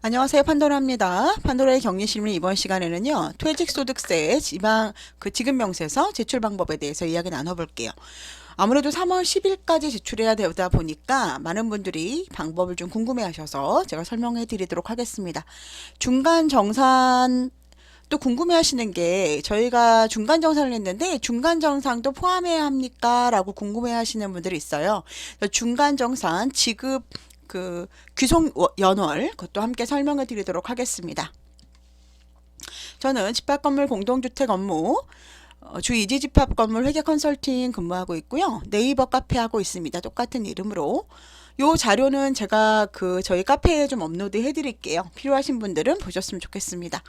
안녕하세요. 판도라입니다. 판도라의 격리실문 이번 시간에는요. 퇴직소득세 지급 명세서 제출 방법에 대해서 이야기 나눠볼게요. 아무래도 3월 10일까지 제출해야 되다 보니까 많은 분들이 방법을 좀 궁금해하셔서 제가 설명해 드리도록 하겠습니다. 중간 정산 또 궁금해하시는 게 저희가 중간 정산을 했는데 중간 정산도 포함해야 합니까? 라고 궁금해하시는 분들이 있어요. 중간 정산 지급 귀속 연월 그것도 함께 설명을 드리도록 하겠습니다. 저는 집합건물 공동주택 업무 주 이지 집합건물 회계 컨설팅 근무하고 있고요. 네이버 카페 하고 있습니다. 똑같은 이름으로. 요 자료는 제가 저희 카페에 좀 업로드 해드릴게요. 필요하신 분들은 보셨으면 좋겠습니다.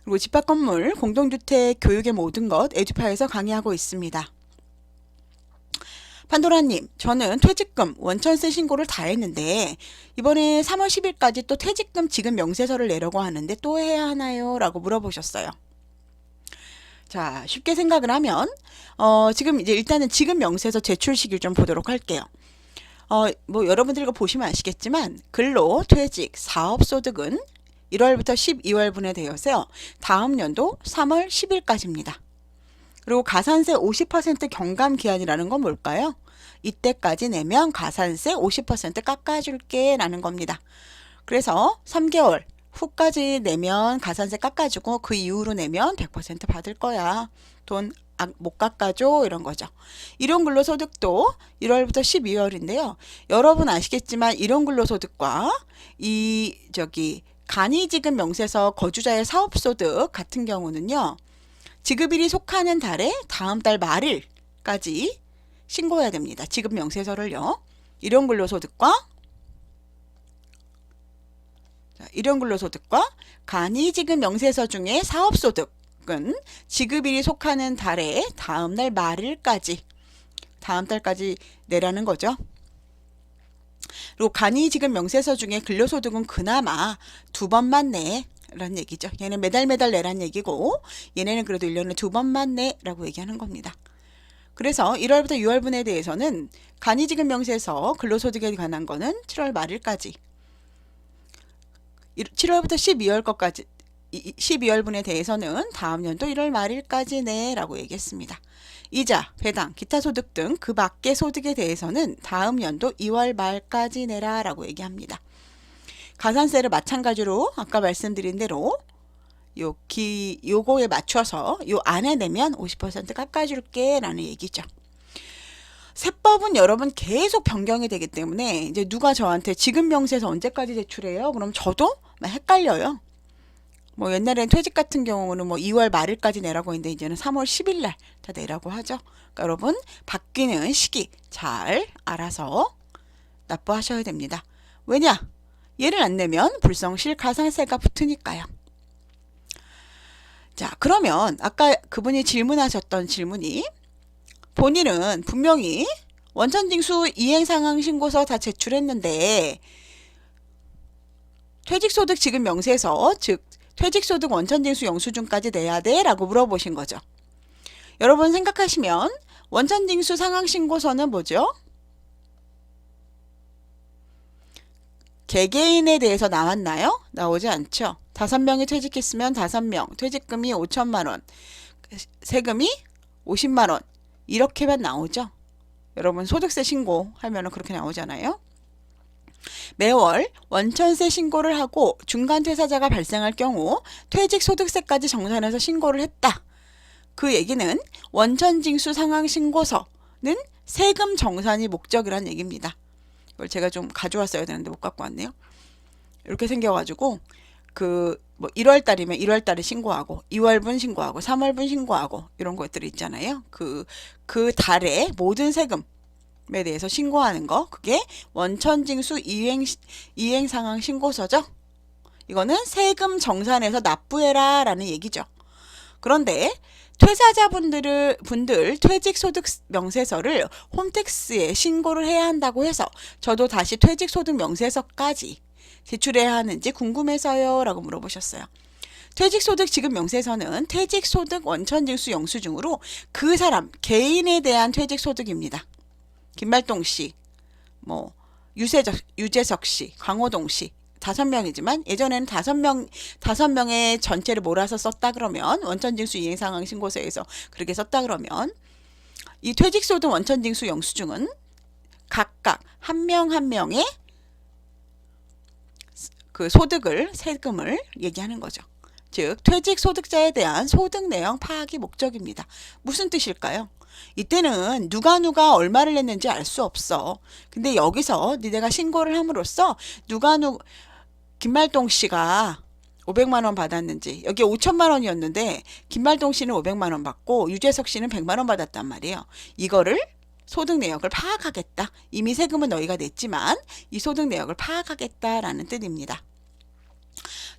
그리고 집합건물 공동주택 교육의 모든 것 에듀파에서 강의하고 있습니다. 판도라님, 저는 퇴직금, 원천세 신고를 다 했는데 이번에 3월 10일까지 또 퇴직금 지급 명세서를 내려고 하는데 또 해야 하나요? 라고 물어보셨어요. 자, 쉽게 생각을 하면 지금 이제 일단은 지급 명세서 제출 시기를 좀 보도록 할게요. 뭐 여러분들 이거 보시면 아시겠지만 근로, 퇴직, 사업소득은 1월부터 12월분에 되어서요. 다음 연도 3월 10일까지입니다. 그리고 가산세 50% 경감 기한이라는 건 뭘까요? 이때까지 내면 가산세 50% 깎아줄게 라는 겁니다. 그래서 3개월 후까지 내면 가산세 깎아주고 그 이후로 내면 100% 받을 거야. 돈 못 깎아줘 이런 거죠. 일용근로소득도 1월부터 12월인데요. 여러분 아시겠지만 일용근로소득과 간이지급 명세서 거주자의 사업소득 같은 경우는요. 지급일이 속하는 달에 다음 달 말일까지 신고해야 됩니다. 지급 명세서를요. 일용근로소득과 간이지급 명세서 중에 사업소득은 지급일이 속하는 달에 다음 달 말일까지 다음 달까지 내라는 거죠. 그리고 간이지급 명세서 중에 근로소득은 그나마 2번만 내 라는 얘기죠. 얘는 매달 내란 얘기고 얘네는 그래도 1년에 2번만 내라고 얘기하는 겁니다. 그래서 1월부터 6월분에 대해서는 간이지급 명세서 근로소득에 관한 거는 7월 말일까지 7월부터 12월분에 대해서는 다음 연도 1월 말일까지 내라고 얘기했습니다. 이자, 배당, 기타 소득 등 그 밖의 소득에 대해서는 다음 연도 2월 말까지 내라 라고 얘기합니다. 가산세를 마찬가지로 아까 말씀드린 대로 요거에 맞춰서 요 안에 내면 50% 깎아줄게 라는 얘기죠. 세법은 여러분 계속 변경이 되기 때문에 이제 누가 저한테 지급 명세서 언제까지 제출해요? 그럼 저도 막 헷갈려요. 뭐 옛날엔 퇴직 같은 경우는 뭐 2월 말일까지 내라고 했는데 이제는 3월 10일 날 다 내라고 하죠. 그러니까 여러분 바뀌는 시기 잘 알아서 납부하셔야 됩니다. 왜냐? 얘를 안 내면 불성실 가산세가 붙으니까요. 자, 그러면 아까 그분이 질문하셨던 질문이 본인은 분명히 원천징수 이행상황신고서 다 제출했는데 퇴직소득 지급 명세서, 즉 퇴직소득 원천징수 영수증까지 내야 돼? 라고 물어보신 거죠. 여러분 생각하시면 원천징수 상황신고서는 뭐죠? 개개인에 대해서 나왔나요? 나오지 않죠. 5명이 퇴직했으면 5명, 퇴직금이 5천만 원, 세금이 50만 원 이렇게만 나오죠. 여러분 소득세 신고하면 그렇게 나오잖아요. 매월 원천세 신고를 하고 중간 퇴사자가 발생할 경우 퇴직소득세까지 정산해서 신고를 했다. 그 얘기는 원천징수 상황신고서는 세금 정산이 목적이란 얘기입니다. 이걸 제가 좀 가져왔어야 되는데 못 갖고 왔네요. 이렇게 생겨가지고 뭐 1월달이면 1월달에 신고하고 2월분 신고하고 3월분 신고하고 이런 것들이 있잖아요. 그 달에 모든 세금에 대해서 신고하는 거 그게 원천징수 이행상황 신고서죠. 이거는 세금 정산해서 납부해라 라는 얘기죠. 그런데 퇴사자분들 퇴직소득 명세서를 홈택스에 신고를 해야 한다고 해서 저도 다시 퇴직소득 명세서까지 제출해야 하는지 궁금해서요 라고 물어보셨어요. 퇴직소득 지급 명세서는 퇴직소득 원천징수 영수증으로 그 사람 개인에 대한 퇴직소득입니다. 김말동 씨, 뭐 유재석 씨, 강호동 씨 5명이지만 예전에는 5명의 전체를 몰아서 썼다 그러면 원천징수 이행상황 신고서에서 그렇게 썼다 그러면 이 퇴직소득 원천징수 영수증은 각각 한 명 한 명의 그 소득을 세금을 얘기하는 거죠. 즉 퇴직 소득자에 대한 소득 내역 파악이 목적입니다. 무슨 뜻일까요? 이때는 누가 얼마를 냈는지 알 수 없어. 근데 여기서 니네가 신고를 함으로써 김말동 씨가 500만 원 받았는지, 여기 5천만 원이었는데 김말동 씨는 500만 원 받고 유재석 씨는 100만 원 받았단 말이에요. 이거를 소득 내역을 파악하겠다. 이미 세금은 너희가 냈지만 이 소득 내역을 파악하겠다라는 뜻입니다.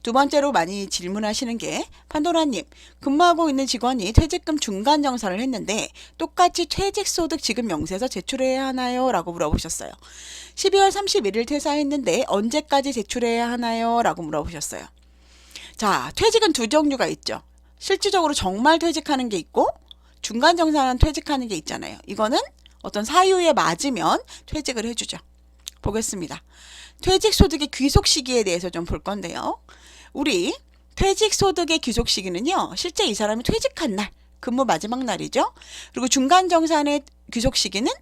두 번째로 많이 질문하시는 게 판도라님, 근무하고 있는 직원이 퇴직금 중간정산을 했는데 똑같이 퇴직소득 지급 명세서 제출해야 하나요? 라고 물어보셨어요. 12월 31일 퇴사했는데 언제까지 제출해야 하나요? 라고 물어보셨어요. 자, 퇴직은 두 종류가 있죠. 실질적으로 정말 퇴직하는 게 있고 중간정산 퇴직하는 게 있잖아요. 이거는 어떤 사유에 맞으면 퇴직을 해주죠. 보겠습니다. 퇴직소득의 귀속 시기에 대해서 좀 볼 건데요. 우리 퇴직소득의 귀속 시기는요. 실제 이 사람이 퇴직한 날, 근무 마지막 날이죠. 그리고 중간정산의 귀속 시기는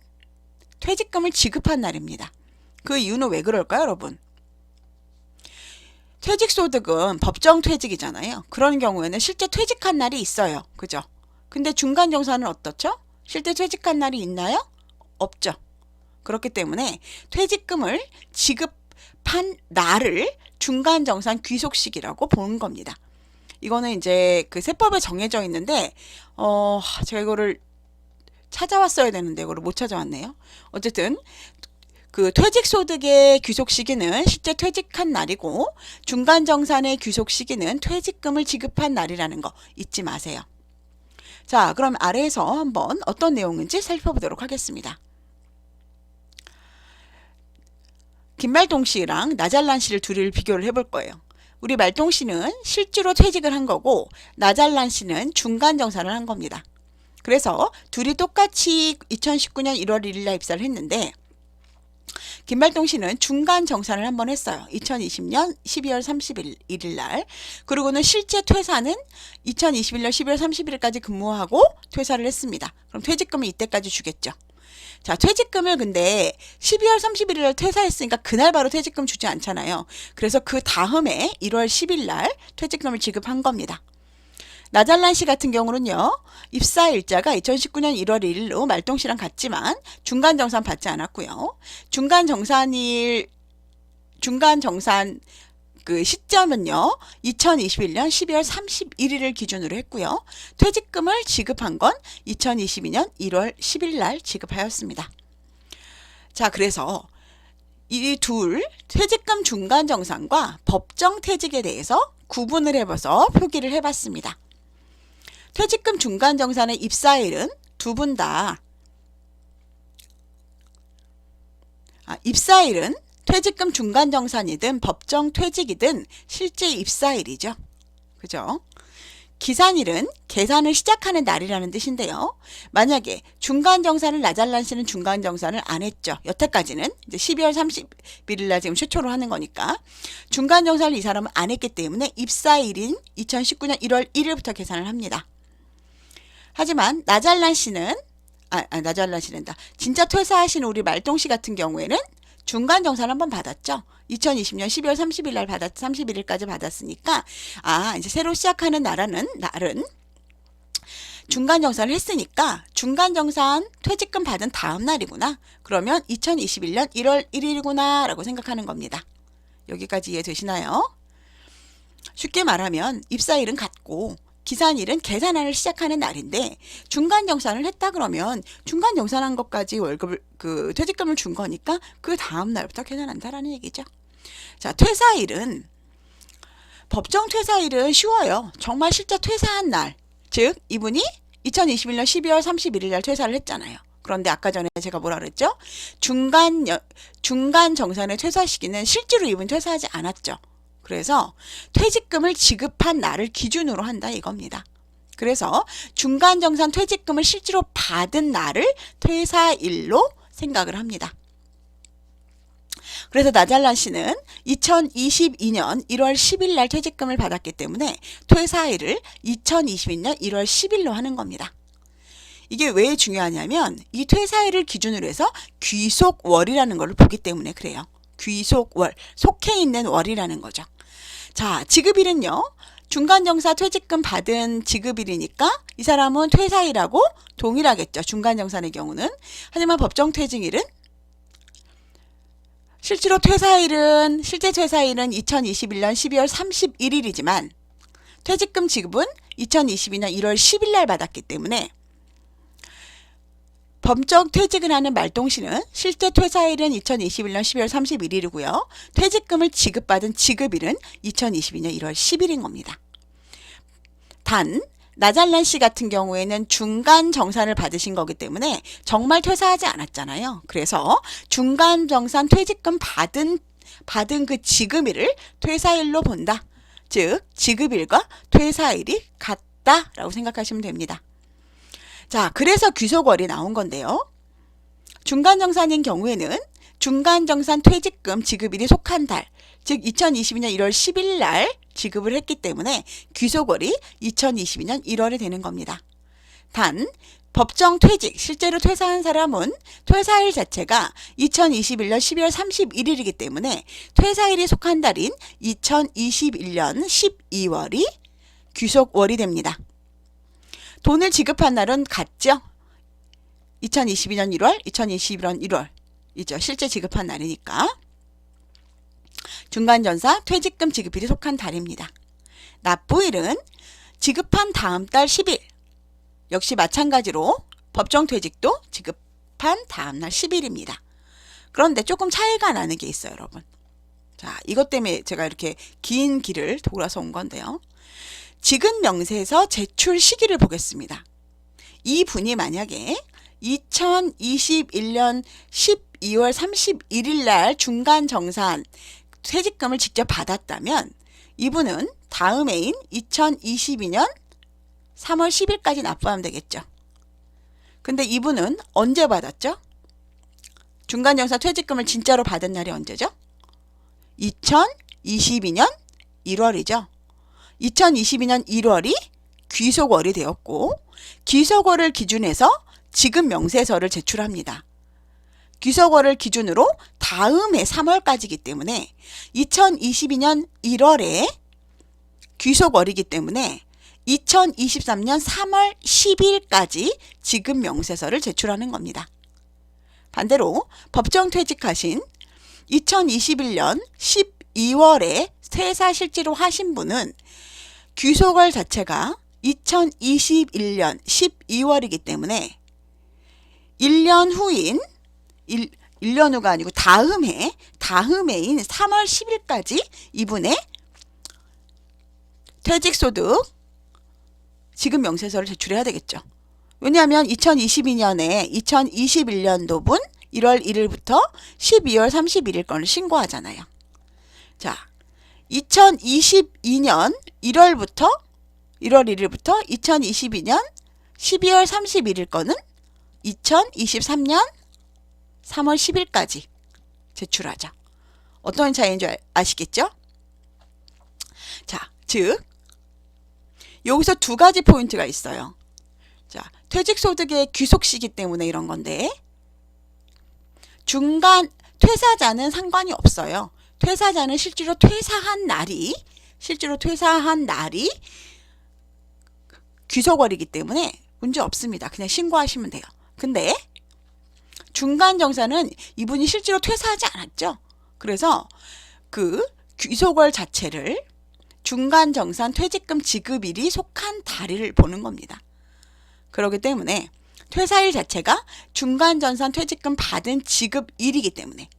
퇴직금을 지급한 날입니다. 그 이유는 왜 그럴까요, 여러분? 퇴직소득은 법정 퇴직이잖아요. 그런 경우에는 실제 퇴직한 날이 있어요. 그죠? 근데 중간정산은 어떻죠? 실제 퇴직한 날이 있나요? 없죠. 그렇기 때문에 퇴직금을 지급한 날을 중간정산 귀속시기라고 보는 겁니다. 이거는 이제 그 세법에 정해져 있는데 제가 이거를 찾아왔어야 되는데 이거를 못 찾아왔네요. 어쨌든 그 퇴직소득의 귀속시기는 실제 퇴직한 날이고 중간정산의 귀속시기는 퇴직금을 지급한 날이라는 거 잊지 마세요. 자, 그럼 아래에서 한번 어떤 내용인지 살펴보도록 하겠습니다. 김말동 씨랑 나잘란 씨를 둘을 비교를 해볼 거예요. 우리 말동 씨는 실제로 퇴직을 한 거고 나잘란 씨는 중간정산을 한 겁니다. 그래서 둘이 똑같이 2019년 1월 1일 날 입사를 했는데 김말동 씨는 중간정산을 한번 했어요. 2020년 12월 31일 날. 그리고는 실제 퇴사는 2021년 12월 31일까지 근무하고 퇴사를 했습니다. 그럼 퇴직금을 이때까지 주겠죠. 자, 퇴직금을 근데 12월 31일 날 퇴사했으니까 그날 바로 퇴직금 주지 않잖아요. 그래서 그 다음에 1월 10일 날 퇴직금을 지급한 겁니다. 나잘란 씨 같은 경우는요. 입사 일자가 2019년 1월 1일로 말동 씨랑 같지만 중간정산 받지 않았고요. 중간정산 그 시점은요. 2021년 12월 31일을 기준으로 했고요. 퇴직금을 지급한 건 2022년 1월 10일 날 지급하였습니다. 자, 그래서 이 둘 퇴직금 중간정산과 법정 퇴직에 대해서 구분을 해봐서 표기를 해봤습니다. 퇴직금 중간정산의 입사일은 두 분 다 입사일은 퇴직금 중간정산이든 법정 퇴직이든 실제 입사일이죠. 그죠? 기산일은 계산을 시작하는 날이라는 뜻인데요. 만약에 중간정산을 나잘란 씨는 중간정산을 안 했죠. 여태까지는 이제 12월 31일 날 지금 최초로 하는 거니까 중간정산을 이 사람은 안 했기 때문에 입사일인 2019년 1월 1일부터 계산을 합니다. 하지만 나잘란 씨는 나잘란 씨는다. 진짜 퇴사하신 우리 말동 씨 같은 경우에는 중간정산 한번 받았죠. 2020년 12월 30일 날 31일까지 받았으니까 이제 새로 시작하는 날은 중간정산을 했으니까 중간정산 퇴직금 받은 다음 날이구나. 그러면 2021년 1월 1일이구나 라고 생각하는 겁니다. 여기까지 이해되시나요? 쉽게 말하면 입사일은 같고 기산일은 계산을 시작하는 날인데 중간정산을 했다 그러면 중간정산한 것까지 월급을 퇴직금을 준 거니까 그 다음 날부터 계산한다라는 얘기죠. 자, 퇴사일은 법정 퇴사일은 쉬워요. 정말 실제 퇴사한 날, 즉 이분이 2021년 12월 31일 날 퇴사를 했잖아요. 그런데 아까 전에 제가 뭐라 그랬죠? 중간정산의 퇴사 시기는 실제로 이분 퇴사하지 않았죠. 그래서 퇴직금을 지급한 날을 기준으로 한다 이겁니다. 그래서 중간정산 퇴직금을 실제로 받은 날을 퇴사일로 생각을 합니다. 그래서 나잘란 씨는 2022년 1월 10일 날 퇴직금을 받았기 때문에 퇴사일을 2022년 1월 10일로 하는 겁니다. 이게 왜 중요하냐면 이 퇴사일을 기준으로 해서 귀속월이라는 걸 보기 때문에 그래요. 귀속월, 속해 있는 월이라는 거죠. 자, 지급일은요. 중간정사 퇴직금 받은 지급일이니까 이 사람은 퇴사일하고 동일하겠죠. 중간정사의 경우는. 하지만 법정퇴직일은 실제 퇴사일은 2021년 12월 31일이지만 퇴직금 지급은 2022년 1월 10일 날 받았기 때문에 법정 퇴직을 하는 말동시는 실제 퇴사일은 2021년 12월 31일이고요. 퇴직금을 지급받은 지급일은 2022년 1월 10일인 겁니다. 단 나잘란 씨 같은 경우에는 중간 정산을 받으신 거기 때문에 정말 퇴사하지 않았잖아요. 그래서 중간 정산 퇴직금 받은 그 지급일을 퇴사일로 본다. 즉 지급일과 퇴사일이 같다라고 생각하시면 됩니다. 자, 그래서 귀속월이 나온 건데요. 중간정산인 경우에는 중간정산 퇴직금 지급일이 속한 달, 즉 2022년 1월 10일 날 지급을 했기 때문에 귀속월이 2022년 1월이 되는 겁니다. 단 법정 퇴직, 실제로 퇴사한 사람은 퇴사일 자체가 2021년 12월 31일이기 때문에 퇴사일이 속한 달인 2021년 12월이 귀속월이 됩니다. 돈을 지급한 날은 같죠? 2022년 1월, 2021년 1월 이죠. 실제 지급한 날이니까. 중간전사 퇴직금 지급일이 속한 달입니다. 납부일은 지급한 다음 달 10일. 역시 마찬가지로 법정퇴직도 지급한 다음 날 10일입니다. 그런데 조금 차이가 나는 게 있어요, 여러분. 자, 이것 때문에 제가 이렇게 긴 길을 돌아서 온 건데요. 지급 명세서 제출 시기를 보겠습니다. 이 분이 만약에 2021년 12월 31일 날 중간정산 퇴직금을 직접 받았다면 이분은 다음 해인 2022년 3월 10일까지 납부하면 되겠죠. 근데 이분은 언제 받았죠? 중간정산 퇴직금을 진짜로 받은 날이 언제죠? 2022년 1월이죠. 2022년 1월이 귀속월이 되었고 귀속월을 기준해서 지급 명세서를 제출합니다. 귀속월을 기준으로 다음 해 3월까지이기 때문에 2022년 1월에 귀속월이기 때문에 2023년 3월 10일까지 지급 명세서를 제출하는 겁니다. 반대로 법정 퇴직하신 2021년 12월에 퇴사 실제로 하신 분은 귀속월 자체가 2021년 12월이기 때문에 1년 후인 1년 후가 아니고 다음 해인 3월 10일까지 이분의 퇴직소득 지급 명세서를 제출해야 되겠죠. 왜냐하면 2022년에 2021년도분 1월 1일부터 12월 31일 건을 신고하잖아요. 자, 2022년 1월 1일부터 2022년 12월 31일 건은 2023년 3월 10일까지 제출하죠. 어떤 차이인 줄 아시겠죠? 자, 즉 여기서 두 가지 포인트가 있어요. 자, 퇴직소득의 귀속시기 때문에 이런 건데 중간 퇴사자는 상관이 없어요. 퇴사자는 실제로 퇴사한 날이 귀속월이기 때문에 문제 없습니다. 그냥 신고하시면 돼요. 근데 중간정사는 이분이 실제로 퇴사하지 않았죠. 그래서 그 귀속월 자체를 중간정산 퇴직금 지급일이 속한 달을 보는 겁니다. 그렇기 때문에 퇴사일 자체가 중간정산 퇴직금 받은 지급일이기 때문에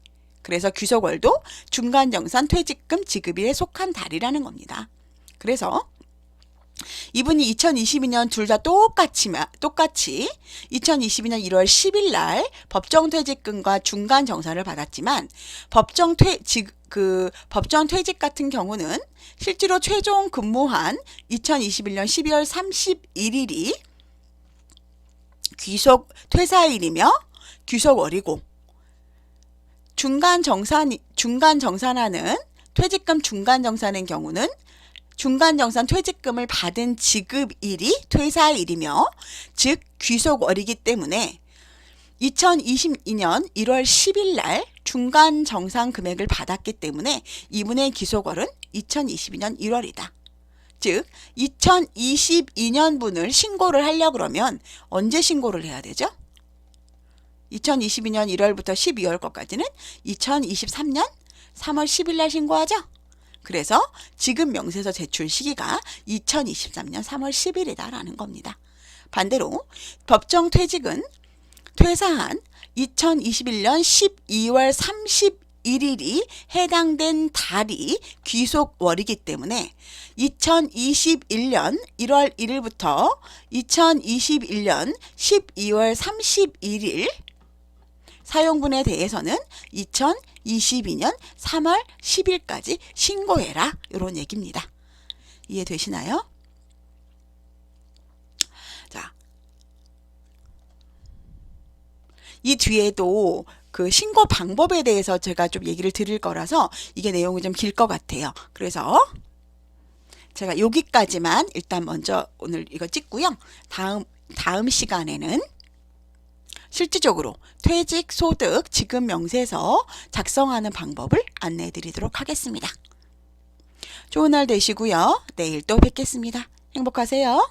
그래서 귀속월도 중간정산 퇴직금 지급일에 속한 달이라는 겁니다. 그래서 이분이 2022년 둘 다 똑같이 2022년 1월 10일 날 법정퇴직금과 중간정산을 받았지만 법정퇴직 같은 경우는 실제로 최종 근무한 2021년 12월 31일이 퇴사일이며 귀속월이고 중간정산하는 퇴직금 중간정산의 경우는 중간정산 퇴직금을 받은 지급일이 퇴사일이며 즉 귀속월이기 때문에 2022년 1월 10일 날 중간정산 금액을 받았기 때문에 이분의 귀속월은 2022년 1월이다. 즉 2022년분을 신고를 하려고 그러면 언제 신고를 해야 되죠? 2022년 1월부터 12월 것까지는 2023년 3월 10일 날 신고하죠? 그래서 지급 명세서 제출 시기가 2023년 3월 10일이다 라는 겁니다. 반대로 법정 퇴직은 퇴사한 2021년 12월 31일이 해당된 달이 귀속월이기 때문에 2021년 1월 1일부터 2021년 12월 31일 사용분에 대해서는 2022년 3월 10일까지 신고해라 이런 얘기입니다. 이해되시나요? 자, 이 뒤에도 그 신고 방법에 대해서 제가 좀 얘기를 드릴 거라서 이게 내용이 좀 길 것 같아요. 그래서 제가 여기까지만 일단 먼저 오늘 이거 찍고요. 다음 시간에는 실질적으로 퇴직소득 지급명세서 작성하는 방법을 안내해 드리도록 하겠습니다. 좋은 날 되시고요. 내일 또 뵙겠습니다. 행복하세요.